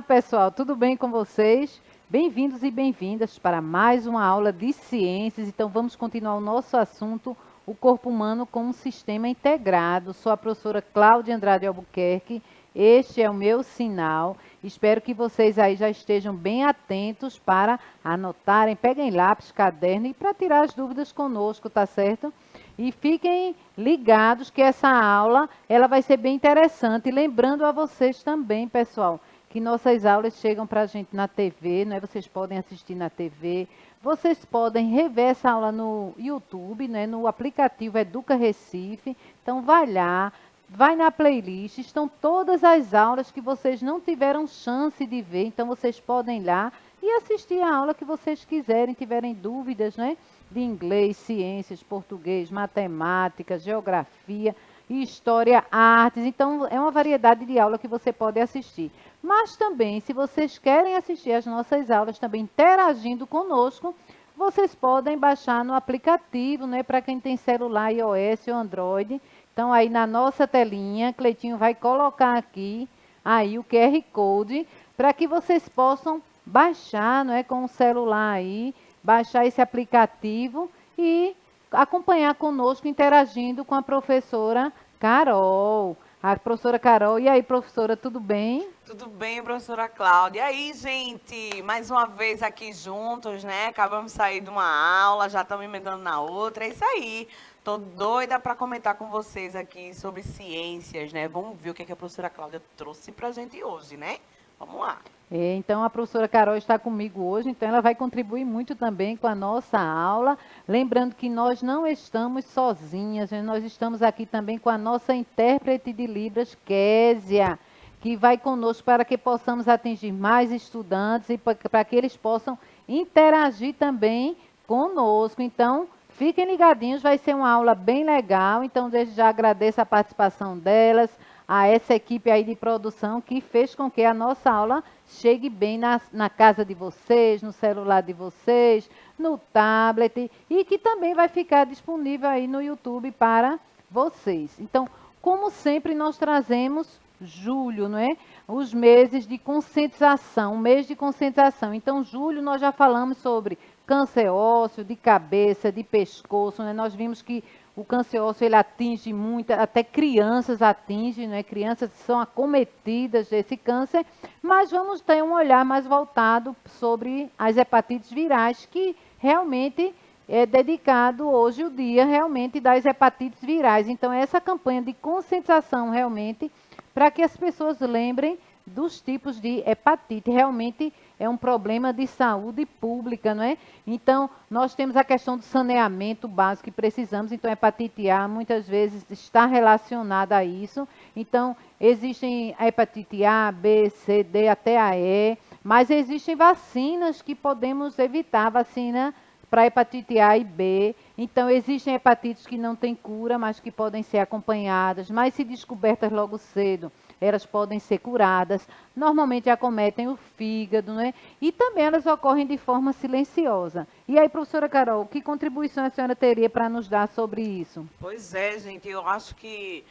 pessoal, tudo bem com vocês? Bem-vindos e bem-vindas para mais uma aula de ciências. Então, vamos continuar o nosso assunto, o corpo humano como um sistema integrado. Sou a professora Cláudia Andrade Albuquerque, este é o meu sinal. Espero que vocês aí já estejam bem atentos para anotarem, peguem lápis, caderno e para tirar as dúvidas conosco, tá certo? E fiquem ligados que essa aula ela vai ser bem interessante. E lembrando a vocês também, pessoal, que nossas aulas chegam para a gente na TV, né? Vocês podem assistir na TV, vocês podem rever essa aula no YouTube, né? No aplicativo Educa Recife. Então vai lá, vai na playlist, estão todas as aulas que vocês não tiveram chance de ver, então vocês podem ir lá e assistir a aula que vocês quiserem, tiverem dúvidas, né? De inglês, ciências, português, matemática, geografia, história, artes. Então, é uma variedade de aula que você pode assistir. Mas também, se vocês querem assistir as nossas aulas, também interagindo conosco, vocês podem baixar no aplicativo, né? Para quem tem celular iOS ou Android. Então, aí na nossa telinha, Cleitinho vai colocar aqui aí o QR Code para que vocês possam baixar, não é, com o celular aí, baixar esse aplicativo e acompanhar conosco, interagindo com a professora Carol. A professora Carol, e aí, professora, tudo bem? Tudo bem, professora Cláudia? E aí, gente, mais uma vez aqui juntos, né? Acabamos de sair de uma aula, já estamos emendando na outra, é isso aí. Tô doida para comentar com vocês aqui sobre ciências, né? Vamos ver o que a professora Cláudia trouxe pra gente hoje, né? Vamos lá. Então, a professora Carol está comigo hoje, então ela vai contribuir muito também com a nossa aula. Lembrando que nós não estamos sozinhas, né? Nós estamos aqui também com a nossa intérprete de Libras, Késia, que vai conosco para que possamos atingir mais estudantes e para que eles possam interagir também conosco. Então, fiquem ligadinhos, vai ser uma aula bem legal. Então, desde já agradeço a participação delas, a essa equipe aí de produção que fez com que a nossa aula chegue bem na casa de vocês, no celular de vocês, no tablet e que também vai ficar disponível aí no YouTube para vocês. Então, como sempre, nós trazemos julho, não é? Os meses de conscientização, o mês de conscientização. Então, julho nós já falamos sobre câncer ósseo, de cabeça, de pescoço, né? Nós vimos que o câncer ósseo ele atinge muito, até crianças atinge, né? Crianças são acometidas desse câncer, mas vamos ter um olhar mais voltado sobre as hepatites virais, que realmente é dedicado hoje o dia realmente das hepatites virais. Então, essa campanha de conscientização realmente para que as pessoas lembrem dos tipos de hepatite. Realmente é um problema de saúde pública, não é? Então, nós temos a questão do saneamento básico que precisamos. Então, a hepatite A muitas vezes está relacionada a isso. Então, existem a hepatite A, B, C, D, até a E, mas existem vacinas que podemos evitar, vacina para hepatite A e B. Então, existem hepatites que não têm cura, mas que podem ser acompanhadas, mas se descobertas logo cedo, elas podem ser curadas. Normalmente acometem o fígado, né? E também elas ocorrem de forma silenciosa. E aí, professora Carol, que contribuição a senhora teria para nos dar sobre isso? Pois é, gente, eu acho que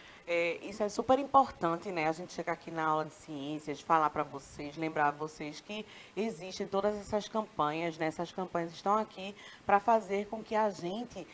isso é super importante, né? A gente chegar aqui na aula de ciências, falar para vocês, lembrar vocês que existem todas essas campanhas, né? Essas campanhas estão aqui para fazer com que a gente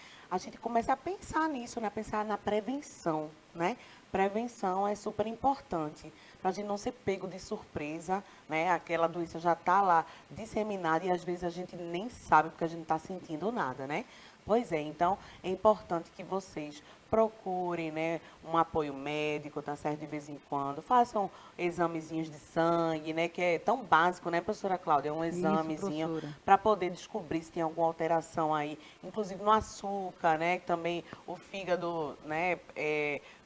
comece a pensar nisso, né? A pensar na prevenção, né? Prevenção é super importante para a gente não ser pego de surpresa, né? Aquela doença já está lá disseminada e às vezes a gente nem sabe porque a gente não está sentindo nada, né? Pois é, então é importante que vocês procurem, né, um apoio médico, tá certo, de vez em quando. Façam examezinhos de sangue, né, que é tão básico, né, professora Cláudia? Um Isso, examezinho professora. para poder descobrir se tem alguma alteração aí, inclusive no açúcar, né, que também o fígado, né,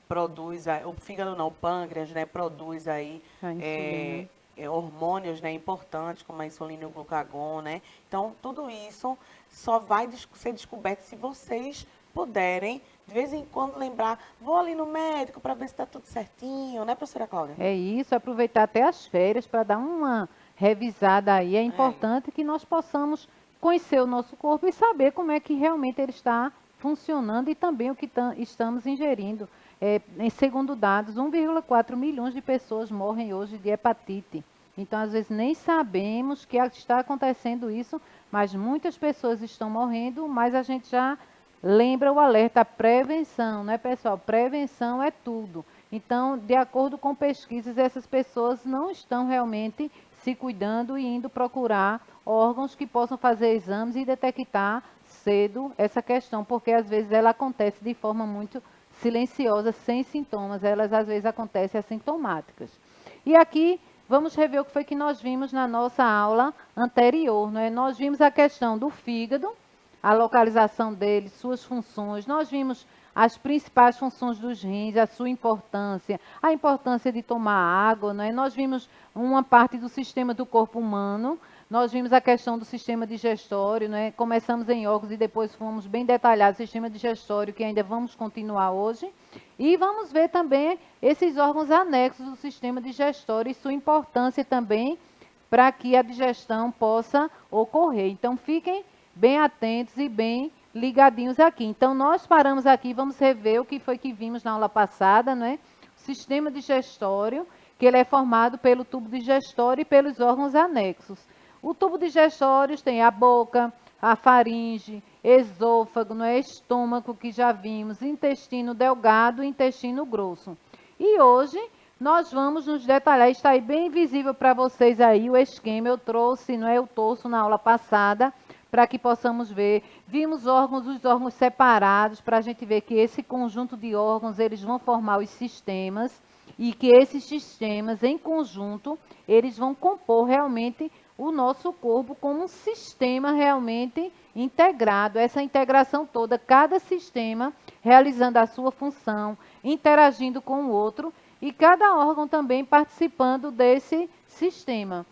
produz, o fígado não, o pâncreas, né, produz aí A insulina. hormônios, né, importantes, como a insulina e o glucagon, né? Então, tudo isso só vai ser descoberto se vocês puderem, de vez em quando, lembrar, vou ali no médico para ver se está tudo certinho, né, professora Cláudia? É isso, aproveitar até as férias para dar uma revisada aí. É É, importante que nós possamos conhecer o nosso corpo e saber como é que realmente ele está funcionando e também o que estamos ingerindo. Segundo dados, 1,4 milhões de pessoas morrem hoje de hepatite. Então, às vezes, nem sabemos que está acontecendo isso, mas muitas pessoas estão morrendo, mas a gente já lembra o alerta, a prevenção, né, pessoal? Prevenção é tudo. Então, de acordo com pesquisas, essas pessoas não estão realmente se cuidando e indo procurar órgãos que possam fazer exames e detectar cedo essa questão, porque às vezes ela acontece de forma muito silenciosa, sem sintomas, elas às vezes acontecem assintomáticas. E aqui vamos rever o que foi que nós vimos na nossa aula anterior, não é? Nós vimos a questão do fígado, a localização dele, suas funções, nós vimos as principais funções dos rins, a sua importância, a importância de tomar água, não é? Nós vimos uma parte do sistema do corpo humano, nós vimos a questão do sistema digestório, não é? Começamos em órgãos e depois fomos bem detalhados, sistema digestório, que ainda vamos continuar hoje. E vamos ver também esses órgãos anexos do sistema digestório e sua importância também para que a digestão possa ocorrer. Então, fiquem bem atentos e bem ligadinhos aqui. Então, nós paramos aqui, vamos rever o que foi que vimos na aula passada, não é? O sistema digestório, que ele é formado pelo tubo digestório e pelos órgãos anexos. O tubo digestório tem a boca, a faringe, esôfago, não é? Estômago, que já vimos, intestino delgado e intestino grosso. E hoje nós vamos nos detalhar, está aí bem visível para vocês aí o esquema, eu trouxe, não é? Eu trouxe na aula passada, para que possamos ver. Vimos os órgãos separados, para a gente ver que esse conjunto de órgãos, eles vão formar os sistemas, e que esses sistemas, em conjunto, eles vão compor realmente o nosso corpo como um sistema realmente integrado, essa integração toda, cada sistema realizando a sua função, interagindo com o outro, e cada órgão também participando desse sistema.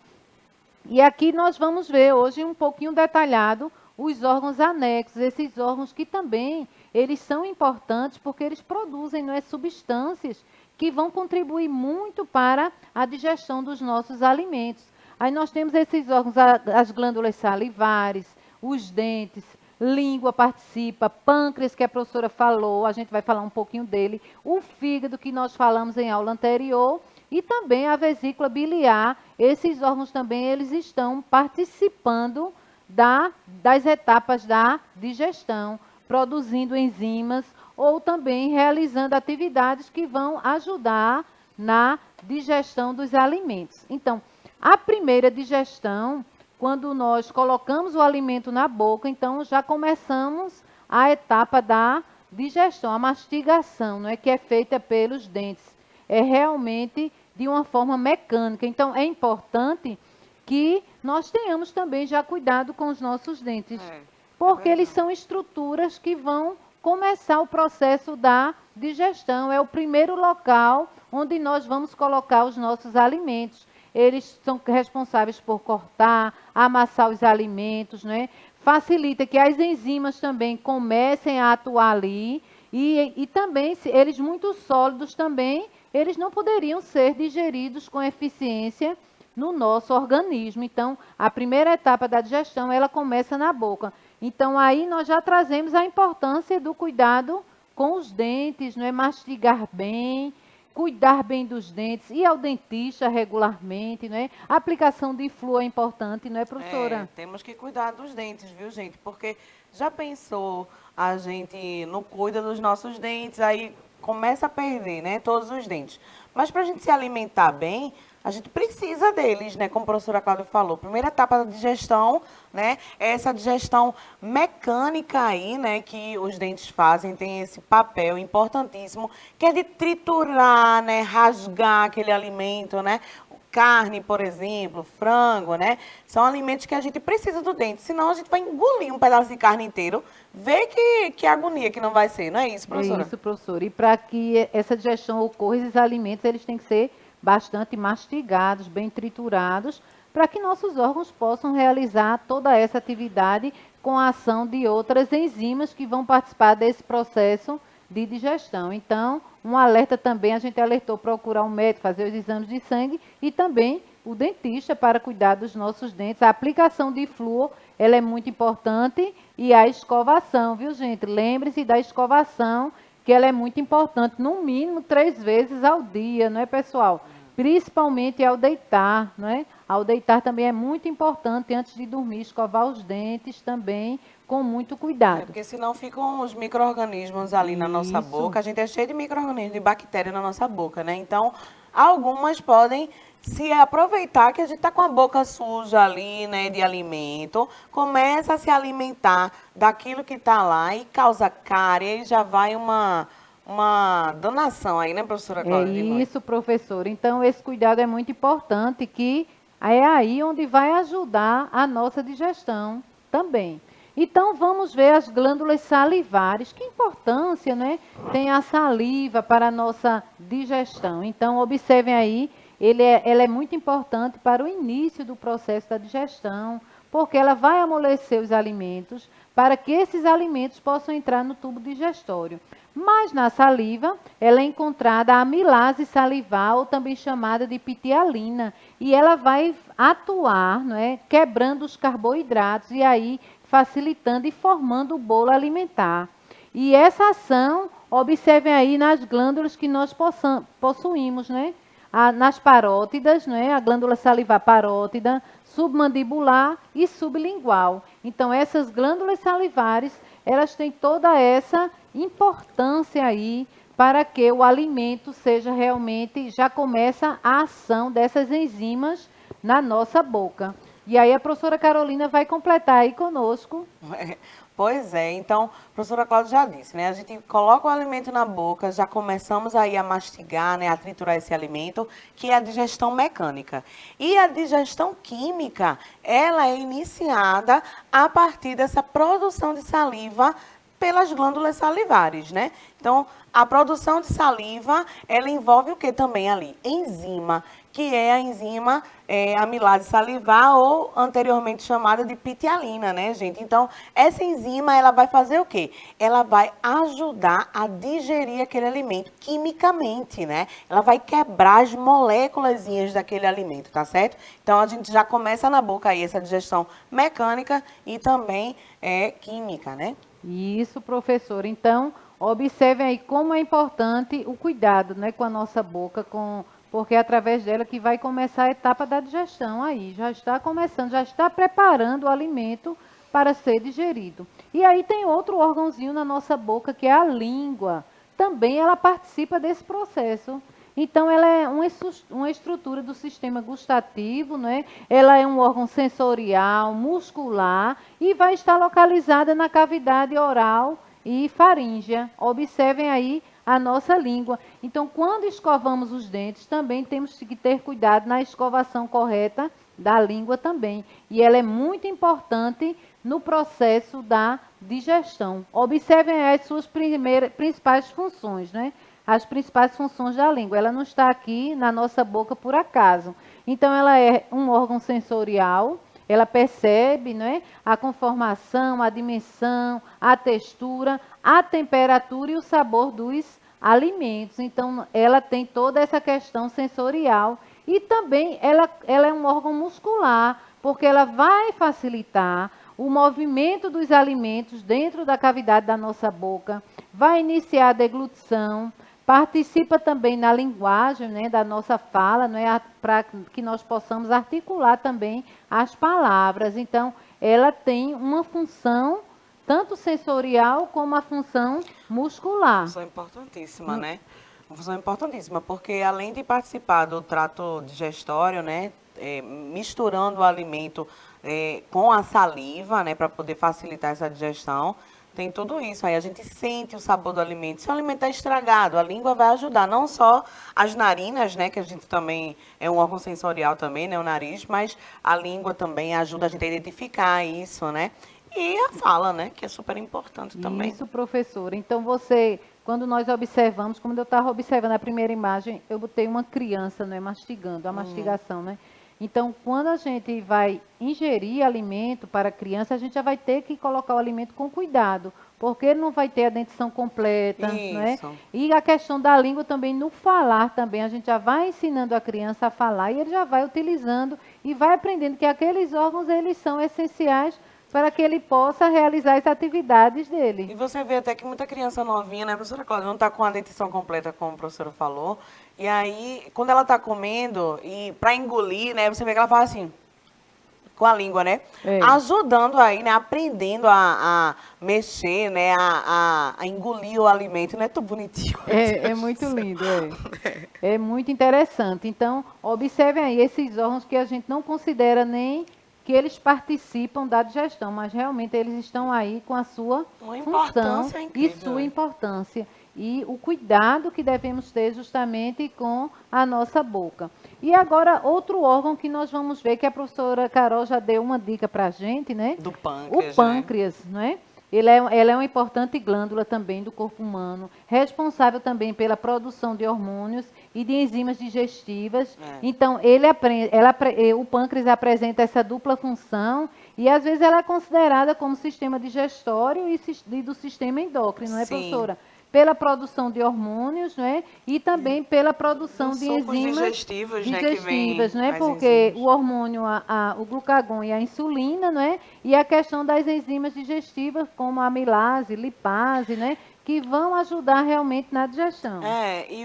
E aqui nós vamos ver hoje um pouquinho detalhado os órgãos anexos, esses órgãos que também eles são importantes porque eles produzem, não é, substâncias que vão contribuir muito para a digestão dos nossos alimentos. Aí nós temos esses órgãos, as glândulas salivares, os dentes, língua participa, pâncreas, que a professora falou, a gente vai falar um pouquinho dele, o fígado, que nós falamos em aula anterior, e também a vesícula biliar. Esses órgãos também eles estão participando das etapas da digestão, produzindo enzimas ou também realizando atividades que vão ajudar na digestão dos alimentos. Então, a primeira digestão, quando nós colocamos o alimento na boca, então já começamos a etapa da digestão, a mastigação, não é, que é feita pelos dentes. É realmente de uma forma mecânica. Então, é importante que nós tenhamos também já cuidado com os nossos dentes, porque eles são estruturas que vão começar o processo da digestão. É o primeiro local onde nós vamos colocar os nossos alimentos. Eles são responsáveis por cortar, amassar os alimentos, né? Facilita que as enzimas também comecem a atuar ali e também, se eles muito sólidos também, eles não poderiam ser digeridos com eficiência no nosso organismo. Então, a primeira etapa da digestão, ela começa na boca. Então, aí nós já trazemos a importância do cuidado com os dentes, não é? Mastigar bem, cuidar bem dos dentes, ir ao dentista regularmente, não é? A aplicação de flúor é importante, não é, professora? Temos que cuidar dos dentes, viu, gente? Porque já pensou, a gente não cuida dos nossos dentes, aí começa a perder, né, todos os dentes. Mas para a gente se alimentar bem, a gente precisa deles, né, como a professora Cláudia falou. Primeira etapa da digestão, né, é essa digestão mecânica aí, né, que os dentes fazem, tem esse papel importantíssimo, que é de triturar, né, rasgar aquele alimento, né, carne, por exemplo, frango, né? São alimentos que a gente precisa do dente, senão a gente vai engolir um pedaço de carne inteiro. Vê que agonia que não vai ser, não é isso, professora? É isso, professora. E para que essa digestão ocorra, esses alimentos eles têm que ser bastante mastigados, bem triturados, para que nossos órgãos possam realizar toda essa atividade com a ação de outras enzimas que vão participar desse processo de digestão. Então, um alerta também, a gente alertou procurar um médico, fazer os exames de sangue e também o dentista para cuidar dos nossos dentes. A aplicação de flúor, ela é muito importante, e a escovação, viu, gente? Lembre-se da escovação, que ela é muito importante, no mínimo 3 vezes ao dia, não é, pessoal? principalmente ao deitar, né? Ao deitar também é muito importante, antes de dormir, escovar os dentes também com muito cuidado. Porque senão ficam os micro-organismos ali na nossa Isso. boca. A gente é cheio de micro-organismos, de bactérias na nossa boca, né? Então, algumas podem se aproveitar que a gente está com a boca suja ali, né, de alimento, começa a se alimentar daquilo que está lá e causa cárie, e já vai uma danação aí, né, professora É Cláudia? De noite. isso, professor. Então, esse cuidado é muito importante, que é aí onde vai ajudar a nossa digestão também. Então, vamos ver as glândulas salivares. Que importância, né, tem a saliva para a nossa digestão? Então, observem aí, ela é muito importante para o início do processo da digestão, porque ela vai amolecer os alimentos para que esses alimentos possam entrar no tubo digestório. Mas na saliva, ela é encontrada a amilase salivar, ou também chamada de pitialina, e ela vai atuar, não é, quebrando os carboidratos e aí facilitando e formando o bolo alimentar. E essa ação, observem aí nas glândulas que nós possuímos, né? Nas parótidas, né? A glândula salivar parótida, submandibular e sublingual. Então, essas glândulas salivares, elas têm toda essa importância aí para que o alimento seja realmente, já começa a ação dessas enzimas na nossa boca. E aí a professora Carolina vai completar aí conosco. Pois é, então, a professora Cláudia já disse, né? A gente coloca o alimento na boca, já começamos aí a mastigar, né? A triturar esse alimento, que é a digestão mecânica. E a digestão química, ela é iniciada a partir dessa produção de saliva pelas glândulas salivares, né? Então, a produção de saliva, ela envolve o que também ali? Enzima, que é a enzima amilase salivar, ou anteriormente chamada de pitialina, né, gente? Então, essa enzima, ela vai fazer o quê? Ela vai ajudar a digerir aquele alimento quimicamente, né? Ela vai quebrar as moléculazinhas daquele alimento, tá certo? Então, a gente já começa na boca aí essa digestão mecânica e também química, né? Isso, professor. Então, observem aí como é importante o cuidado, né, com a nossa boca, porque é através dela que vai começar a etapa da digestão aí. Já está começando, já está preparando o alimento para ser digerido. E aí tem outro órgãozinho na nossa boca, que é a língua. Também ela participa desse processo. Então, ela é uma estrutura do sistema gustativo, né? Ela é um órgão sensorial, muscular, e vai estar localizada na cavidade oral e faríngea. Observem aí a nossa língua. Então, quando escovamos os dentes, também temos que ter cuidado na escovação correta da língua também. E ela é muito importante no processo da digestão. Observem as suas principais funções, né? As principais funções da língua. Ela não está aqui na nossa boca por acaso. Então, ela é um órgão sensorial, ela percebe, né, a conformação, a dimensão, a textura, a temperatura e o sabor dos alimentos. Então, ela tem toda essa questão sensorial. E também ela é um órgão muscular, porque ela vai facilitar o movimento dos alimentos dentro da cavidade da nossa boca, vai iniciar a deglutição, participa também na linguagem, né, da nossa fala, né, para que nós possamos articular também as palavras. Então, ela tem uma função tanto sensorial como a função muscular. Função importantíssima, né? Uma função importantíssima, porque além de participar do trato digestório, né, misturando o alimento com a saliva, né, para poder facilitar essa digestão, tem tudo isso. Aí a gente sente o sabor do alimento. Se o alimento está estragado, a língua vai ajudar, não só as narinas, né, que a gente também é um órgão sensorial também, né, o nariz, mas a língua também ajuda a gente a identificar isso, né? E a fala, né, que é super importante também. Isso, professora. Então, quando nós observamos, como eu estava observando a primeira imagem, eu botei uma criança, né, mastigando, a mastigação, né? Então, quando a gente vai ingerir alimento para a criança, a gente já vai ter que colocar o alimento com cuidado, porque ele não vai ter a dentição completa, né? E a questão da língua também, no falar também, a gente já vai ensinando a criança a falar e ele já vai utilizando e vai aprendendo que aqueles órgãos, eles são essenciais para que ele possa realizar as atividades E dele. você vê até que muita criança novinha, né, professora Cláudia, não está com a dentição completa, como a professora falou. E aí, quando ela está comendo, e para engolir, né, você vê que ela fala assim, com a língua, né? É, Ajudando aí, né? Aprendendo a mexer, né? A engolir o alimento. Não é tão bonitinho, meu é Deus do muito céu. lindo, é. É muito interessante. Então, observem aí esses órgãos que a gente não considera nem que eles participam da digestão, mas realmente eles estão aí com a sua Uma função importância e incrível, sua né? importância. E o cuidado que devemos ter justamente com a nossa boca. E agora, outro órgão que nós vamos ver, que a professora Carol já deu uma dica para a gente, né? Do O pâncreas, né? pâncreas, não é? Ela é uma importante glândula também do corpo humano, responsável também pela produção de hormônios e de enzimas digestivas. É. Então, o pâncreas apresenta essa dupla função e às vezes ela é considerada como sistema digestório e do sistema endócrino, não é, Sim. professora? Pela produção de hormônios, não é? E também pela produção Dos de sucos enzimas digestivos, né? Que digestivas, vem não é? as Porque o enzimas. hormônio, o glucagon e a insulina, não é? E a questão das enzimas digestivas, como a amilase, lipase, né? Que vão ajudar realmente na digestão. É, e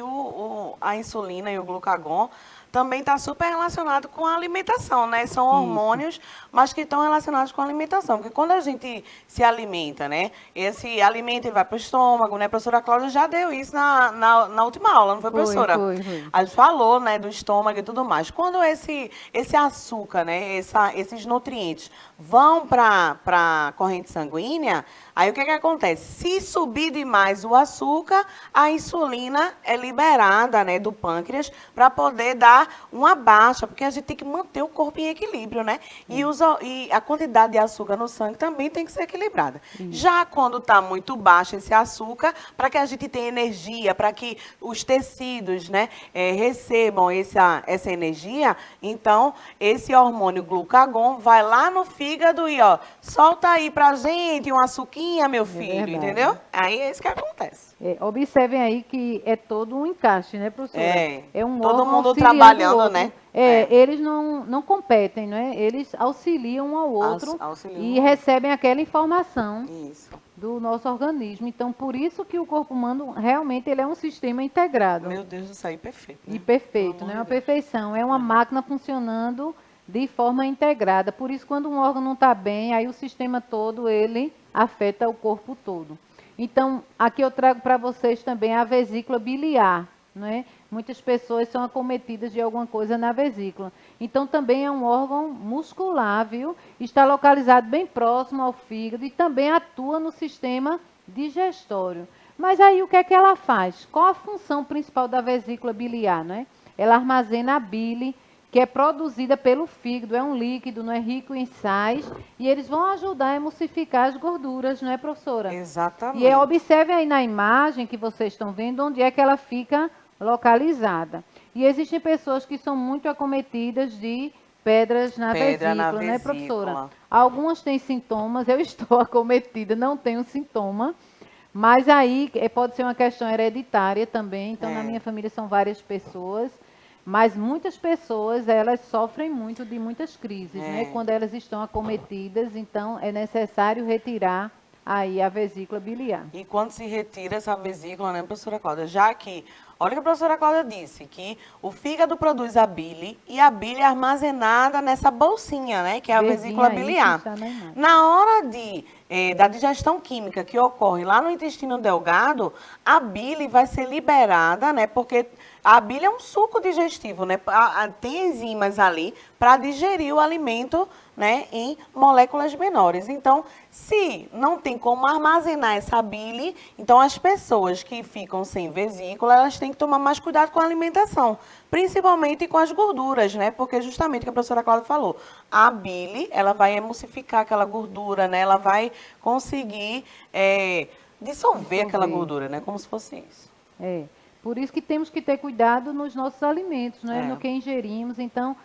a insulina e o glucagon também está super relacionado com a alimentação, né? São Isso. hormônios, mas que estão relacionados com a alimentação. Porque quando a gente se alimenta, né? Esse alimento ele vai para o estômago, né? A professora Cláudia já deu isso na última aula, não foi, Foi, professora? foi, foi. A gente falou, né, do estômago e tudo mais. Quando esse açúcar, né, esses nutrientes vão para a corrente sanguínea, aí o que acontece? Se subir demais o açúcar, a insulina é liberada, né, do pâncreas para poder dar uma baixa, porque a gente tem que manter o corpo em equilíbrio, né? E a quantidade de açúcar no sangue também tem que ser equilibrada. Isso. Já quando está muito baixo esse açúcar, para que a gente tenha energia, para que os tecidos, né, recebam essa energia, então esse hormônio glucagon vai lá no fígado e ó, solta aí pra gente um açuquinha, meu É filho, verdade. entendeu? Aí é isso que acontece. Observem aí que é todo um encaixe, né, professora? É, É um todo órgão mundo auxiliando o trabalhando, outro. né? É, Eles não competem, né? Eles auxiliam um ao outro e auxiliando. recebem aquela informação Isso. do nosso organismo. Então, por isso que o corpo humano realmente ele é um sistema integrado Meu Deus do céu, e perfeito, e né? Pelo perfeito, amor né? de Uma Deus. perfeição. É uma É. máquina funcionando de forma integrada. Por isso, quando um órgão não está bem, aí o sistema todo ele afeta o corpo todo. Então, aqui eu trago para vocês também a vesícula biliar, né? Muitas pessoas são acometidas de alguma coisa na vesícula. Então, também é um órgão muscular, viu? Está localizado bem próximo ao fígado e também atua no sistema digestório. Mas aí o que é que ela faz? Qual a função principal da vesícula biliar, né? Ela armazena a bile, que é produzida pelo fígado, é um líquido, não é rico em sais, e eles vão ajudar a emulsificar as gorduras, não é, professora? Exatamente. Observe aí na imagem que vocês estão vendo onde é que ela fica localizada. E existem pessoas que são muito acometidas de pedras na Pedra na vesícula, né, professora? vesícula. Algumas têm sintomas, eu estou acometida, não tenho sintoma, mas aí pode ser uma questão hereditária também. Então, na É. minha família são várias pessoas, mas muitas pessoas, elas sofrem muito de muitas crises, né? É. Quando elas estão acometidas, então é necessário retirar aí a vesícula biliar. E quando se retira essa vesícula, né, professora Cláudia? Já que, olha o que a professora Cláudia disse, que o fígado produz a bile e a bile é armazenada nessa bolsinha, né, que é a Verdinha vesícula aí que biliar. está na imagem. Na hora da digestão química que ocorre lá no intestino delgado, a bile vai ser liberada, né, porque a bile é um suco digestivo, né, tem enzimas ali para digerir o alimento, né, em moléculas menores. Então, se não tem como armazenar essa bile, então as pessoas que ficam sem vesícula, elas têm que tomar mais cuidado com a alimentação, principalmente com as gorduras, né? Porque justamente o que a professora Cláudia falou, a bile, ela vai emulsificar aquela gordura, né? Ela vai conseguir dissolver aquela Dissolver. gordura, né? Como se fosse isso. É. Por isso que temos que ter cuidado nos nossos alimentos, né? É. No que ingerimos. Então,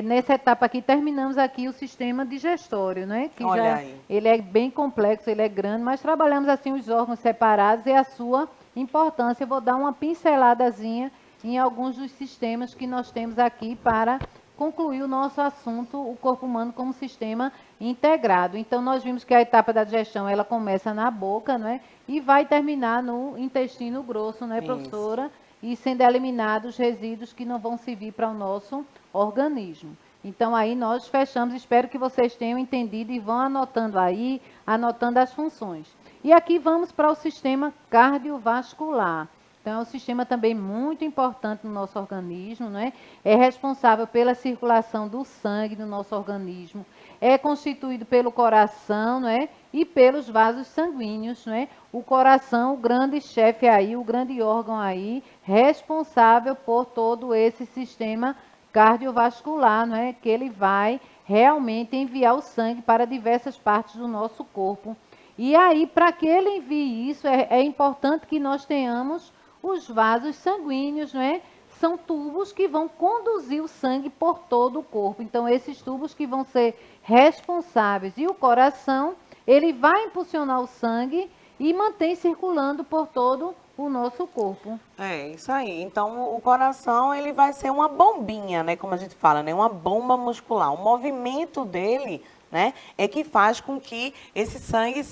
nessa etapa aqui, terminamos aqui o sistema digestório, né? Que Olha já aí. ele é bem complexo, ele é grande, mas trabalhamos assim os órgãos separados e a sua importância. Eu vou dar uma pinceladazinha em alguns dos sistemas que nós temos aqui para concluir o nosso assunto, o corpo humano como sistema integrado. Então, nós vimos que a etapa da digestão, ela começa na boca, né? E vai terminar no intestino grosso, né, professora? E sendo eliminados os resíduos que não vão servir para o nosso organismo. Então, aí nós fechamos, espero que vocês tenham entendido e vão anotando aí, anotando as funções. E aqui vamos para o sistema cardiovascular. Então, é um sistema também muito importante no nosso organismo, não é? É responsável pela circulação do sangue no nosso organismo, é constituído pelo coração, não é? E pelos vasos sanguíneos, não é? O coração, o grande chefe aí, o grande órgão aí, responsável por todo esse sistema cardiovascular, não é? Que ele vai realmente enviar o sangue para diversas partes do nosso corpo. E aí, para que ele envie isso, é importante que nós tenhamos os vasos sanguíneos, não é? São tubos que vão conduzir o sangue por todo o corpo. Então, esses tubos que vão ser responsáveis. E o coração, ele vai impulsionar o sangue e mantém circulando por todo o nosso corpo. É, isso aí. Então, o coração, ele vai ser uma bombinha, né? Como a gente fala, né? Uma bomba muscular. O movimento dele, né, é que faz com que esse sangue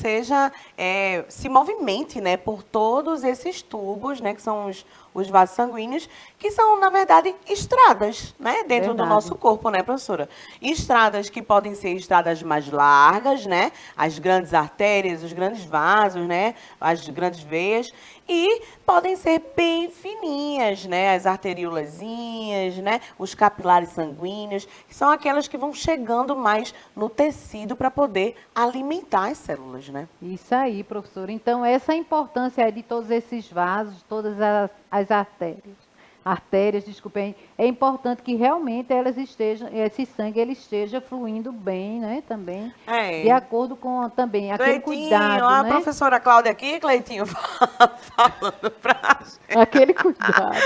se movimente, né, por todos esses tubos, né, que são os vasos sanguíneos, que são, na verdade, estradas, né, dentro do nosso corpo, né, professora? Estradas que podem ser estradas mais largas, né, as grandes artérias, os grandes vasos, né, as grandes veias, e podem ser bem fininhas, né, as arteriolazinhas, né, os capilares sanguíneos, que são aquelas que vão chegando mais no tecido para poder alimentar as células, né? Isso aí, professora. Então, essa é a importância de todos esses vasos, todas as artérias, desculpem, é importante que realmente elas estejam, esse sangue ele esteja fluindo bem, né, também, de acordo com também aquele cuidado, a né? professora Cláudia aqui, Cleitinho, falando pra gente. Aquele cuidado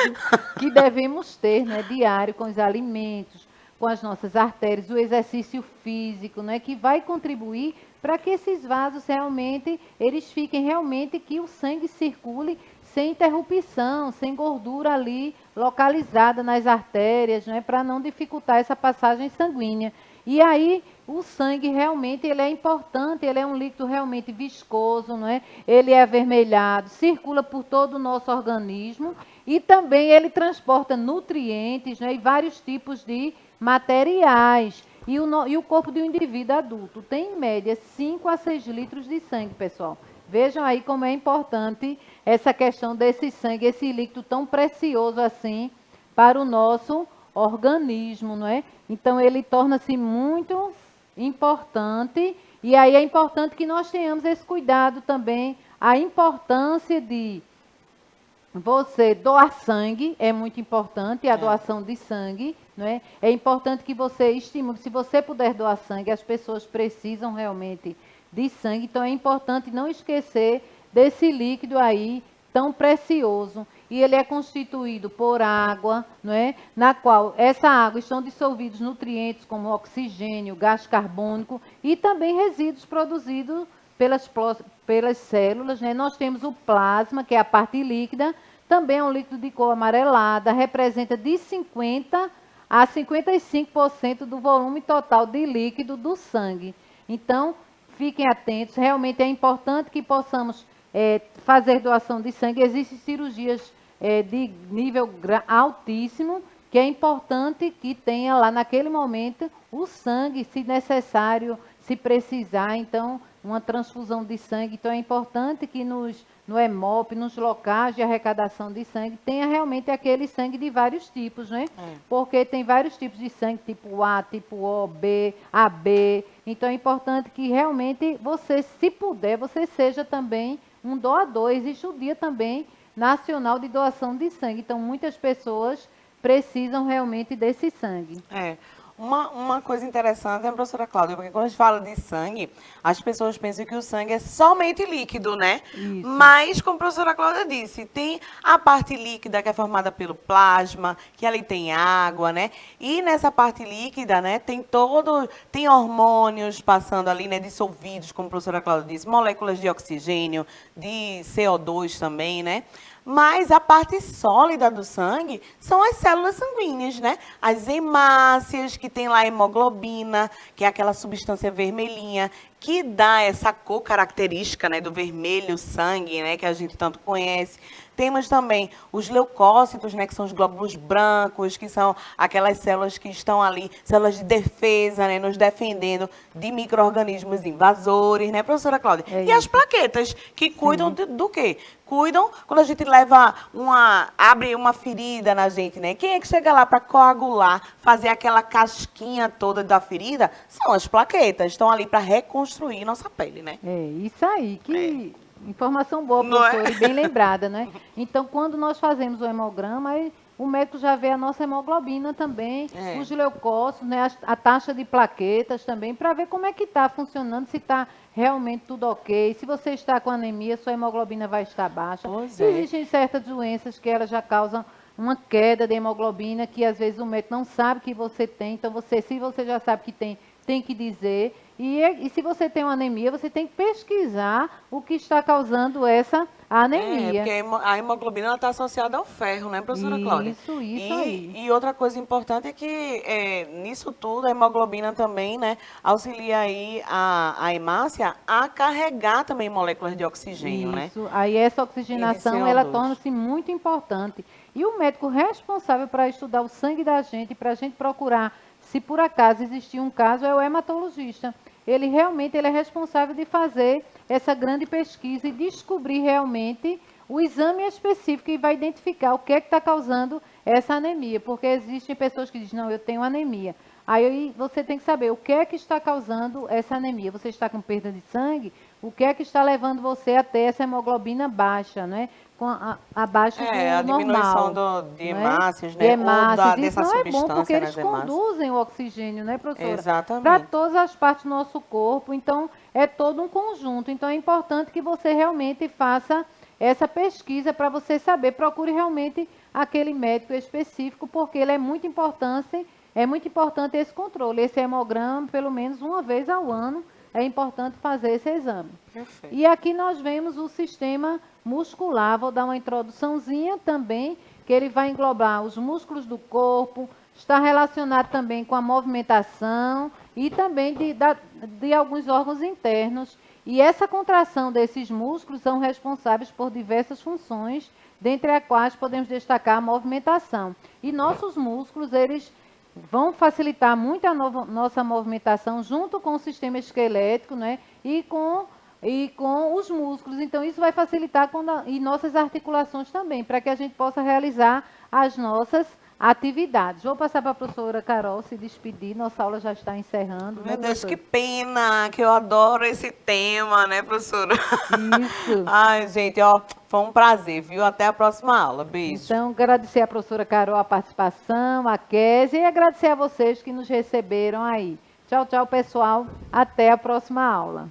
que devemos ter, né, diário com os alimentos, com as nossas artérias, o exercício físico, né, que vai contribuir para que esses vasos realmente, eles fiquem realmente, que o sangue circule sem interrupção, sem gordura ali localizada nas artérias, né, para não dificultar essa passagem sanguínea. E aí, o sangue realmente ele é importante, ele é um líquido realmente viscoso, não é? Ele é avermelhado, circula por todo o nosso organismo e também ele transporta nutrientes, né, e vários tipos de materiais. E o corpo de um indivíduo adulto tem, em média, 5 a 6 litros de sangue, pessoal. Vejam aí como é importante essa questão desse sangue, esse líquido tão precioso assim para o nosso organismo, não é? Então, ele torna-se muito importante e aí é importante que nós tenhamos esse cuidado também, a importância de você doar sangue, é muito importante, a doação de sangue, não é? É importante que você estimule, se você puder doar sangue, as pessoas precisam realmente de sangue, então é importante não esquecer desse líquido aí tão precioso. E ele é constituído por água, não é? Na qual essa água estão dissolvidos nutrientes como oxigênio, gás carbônico e também resíduos produzidos pelas células, né? Nós temos o plasma, que é a parte líquida, também é um líquido de cor amarelada, representa de 50% a 55% do volume total de líquido do sangue. Então, fiquem atentos, realmente é importante que possamos fazer doação de sangue. Existem cirurgias de nível altíssimo, que é importante que tenha lá naquele momento o sangue, se necessário, se precisar, então, uma transfusão de sangue. Então, é importante que no Hemop, nos locais de arrecadação de sangue, tenha realmente aquele sangue de vários tipos, né? Porque tem vários tipos de sangue, tipo A, tipo O, B, AB. Então, é importante que realmente você, se puder, você seja também um doador. Existe o dia também nacional de doação de sangue. Então, muitas pessoas precisam realmente desse sangue. Uma coisa interessante, né, professora Cláudia, porque quando a gente fala de sangue, as pessoas pensam que o sangue é somente líquido, né? Isso. Mas, como a professora Cláudia disse, tem a parte líquida que é formada pelo plasma, que ali tem água, né? E nessa parte líquida, né, tem hormônios passando ali, né, dissolvidos, como a professora Cláudia disse, moléculas de oxigênio, de CO2 também, né? Mas a parte sólida do sangue são as células sanguíneas, né? As hemácias, que tem lá a hemoglobina, que é aquela substância vermelhinha, que dá essa cor característica, né, do vermelho sangue, né, que a gente tanto conhece. Temos também os leucócitos, né, que são os glóbulos brancos, que são aquelas células que estão ali, células de defesa, né, nos defendendo de micro-organismos invasores, né, professora Cláudia? É E as isso. plaquetas, que cuidam Sim. do quê? Cuidam quando a gente leva abre uma ferida na gente, né? Quem é que chega lá para coagular, fazer aquela casquinha toda da ferida? São as plaquetas, estão ali para reconstruir nossa pele, né? É isso aí, que informação boa, Não é? professora, e bem lembrada, né? Então, quando nós fazemos o hemograma, aí o médico já vê a nossa hemoglobina também, É. os leucócitos, né? A taxa de plaquetas também, para ver como é que está funcionando, se está realmente tudo ok. Se você está com anemia, sua hemoglobina vai estar baixa. Pois é. Existem certas doenças que elas já causam uma queda de hemoglobina, que às vezes o médico não sabe que você tem, então se você já sabe que tem que dizer. E se você tem uma anemia, você tem que pesquisar o que está causando essa anemia. Porque a hemoglobina está associada ao ferro, né, professora Cláudia? Isso aí. E outra coisa importante é que nisso tudo a hemoglobina também, né, auxilia aí a hemácia a carregar também moléculas de oxigênio, né? Isso. Aí essa E oxigenação, de ela CO2. torna-se muito importante. E o médico responsável para estudar o sangue da gente, para a gente procurar, se por acaso existir um caso, é o hematologista. Ele realmente ele é responsável de fazer essa grande pesquisa e descobrir realmente o exame específico que vai identificar o que é que está causando essa anemia. Porque existem pessoas que dizem, não, eu tenho anemia. Aí você tem que saber o que é que está causando essa anemia. Você está com perda de sangue? O que é que está levando você a ter essa hemoglobina baixa, né? Abaixo A do diminuição normal. de Né? hemácias, De né? hemácias. Isso Dessa não é bom porque substância eles nas hemácias. conduzem o oxigênio, né, professora? Para Exatamente. todas as partes do nosso corpo. Então, é todo um conjunto. Então, é importante que você realmente faça essa pesquisa para você saber. Procure realmente aquele médico específico, porque ele é muito importante. É muito importante esse controle, esse hemograma, pelo menos uma vez ao ano, é importante fazer esse exame. Perfeito. E aqui nós vemos o sistema muscular. Vou dar uma introduçãozinha também, que ele vai englobar os músculos do corpo, está relacionado também com a movimentação e também de alguns órgãos internos. E essa contração desses músculos são responsáveis por diversas funções, dentre as quais podemos destacar a movimentação. E nossos músculos, eles vão facilitar muito a nossa movimentação junto com o sistema esquelético, né? E com os músculos. Então, isso vai facilitar e nossas articulações também, para que a gente possa realizar as nossas atividades. Vou passar para a professora Carol se despedir. Nossa aula já está encerrando. Meu Né, Deus, que professora? pena, que eu adoro esse tema, né, professora? Isso. Ai, gente, ó, foi um prazer, viu? Até a próxima aula. Beijo. Então, agradecer à professora Carol a participação, a Kézia, e agradecer a vocês que nos receberam aí. Tchau, tchau, pessoal. Até a próxima aula.